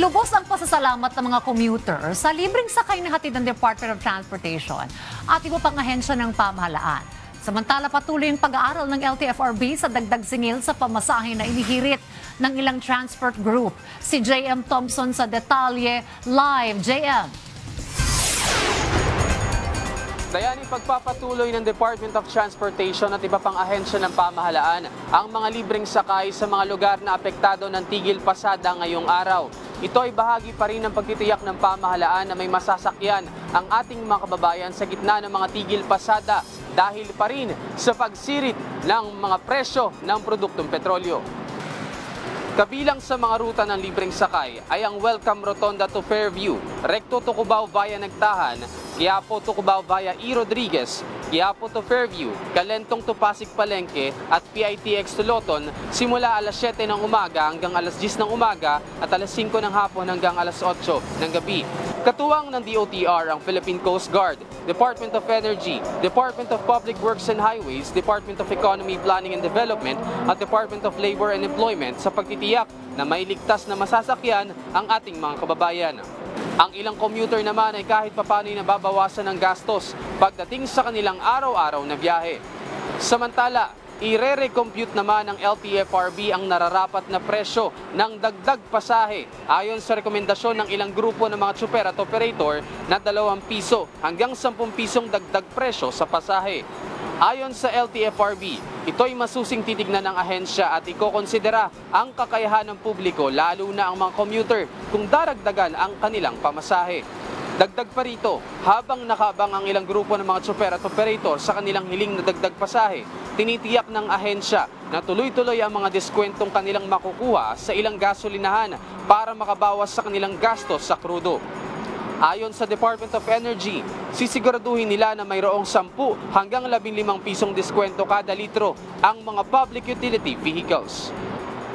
Lubos ang pasasalamat ng mga commuter sa libreng sakay na hatid ng Department of Transportation at iba pang ahensya ng pamahalaan. Samantala, patuloy ang pag-aaral ng LTFRB sa dagdag singil sa pamasahe na inihirit ng ilang transport group. Si JM Thompson sa detalye live. JM. Dayan, ipagpapatuloy ng Department of Transportation at iba pang ahensya ng pamahalaan ang mga libreng sakay sa mga lugar na apektado ng tigil pasada ngayong araw. Ito ay bahagi pa rin ng pagtitiyak ng pamahalaan na may masasakyan ang ating mga kababayan sa gitna ng mga tigil pasada dahil pa rin sa pagsirit ng mga presyo ng produktong petrolyo. Kabilang sa mga ruta ng libreng sakay ay ang Welcome Rotonda to Fairview, Recto to Cubao via Nagtahan, Quiapo to Cubao via E. Rodriguez, Quiapo to Fairview, Calentong to Pasig Palengke at PITX to Loton simula alas 7 ng umaga hanggang alas 10 ng umaga at alas 5 ng hapon hanggang alas 8 ng gabi. Katuwang ng DOTR ang Philippine Coast Guard, Department of Energy, Department of Public Works and Highways, Department of Economy, Planning and Development at Department of Labor and Employment sa pagtitiyak na may ligtas na masasakyan ang ating mga kababayan. Ang ilang commuter naman ay kahit papano ay nababawasan ng gastos pagdating sa kanilang araw-araw na biyahe. Samantala, ire-recompute naman ng LTFRB ang nararapat na presyo ng dagdag pasahe ayon sa rekomendasyon ng ilang grupo ng mga tsuper at operator na 2 piso hanggang 10 pisong dagdag presyo sa pasahe. Ayon sa LTFRB, ito'y masusing titignan ng ahensya at ikokonsidera ang kakayahan ng publiko lalo na ang mga commuter kung daragdagan ang kanilang pamasahe. Dagdag pa rito, habang nakabang ang ilang grupo ng mga tsuper at operator sa kanilang hiling na dagdag pasahe, tinitiyak ng ahensya na tuloy-tuloy ang mga diskwentong kanilang makukuha sa ilang gasolinahan para makabawas sa kanilang gastos sa krudo. Ayon sa Department of Energy, sisiguraduhin nila na mayroong 10 hanggang 15 pisong diskwento kada litro ang mga public utility vehicles.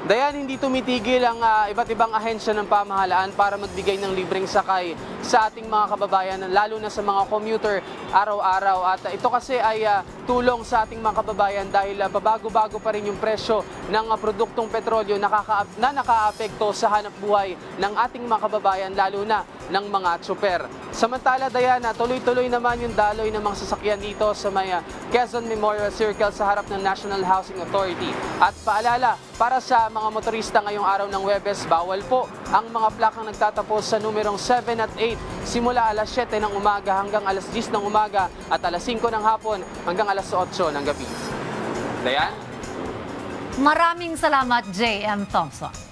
Dayan, hindi tumitigil ang iba't ibang ahensya ng pamahalaan para magbigay ng libreng sakay sa ating mga kababayan, lalo na sa mga commuter araw-araw. At ito kasi ay tulong sa ating mga kababayan dahil babago-bago pa rin yung presyo ng produktong petrolyo na nakaapekto sa hanap buhay ng ating mga kababayan, lalo na ng mga tsuper. Samantala, Diana, tuloy-tuloy naman yung daloy ng mga sasakyan dito sa may Quezon Memorial Circle sa harap ng National Housing Authority. At paalala, para sa mga motorista ngayong araw ng Huwebes, bawal po ang mga plakang nagtatapos sa numerong 7 at 8 simula alas 7 ng umaga hanggang alas 10 ng umaga at alas 5 ng hapon hanggang alas 8 ng gabi. Dayan? Maraming salamat, JM Thompson.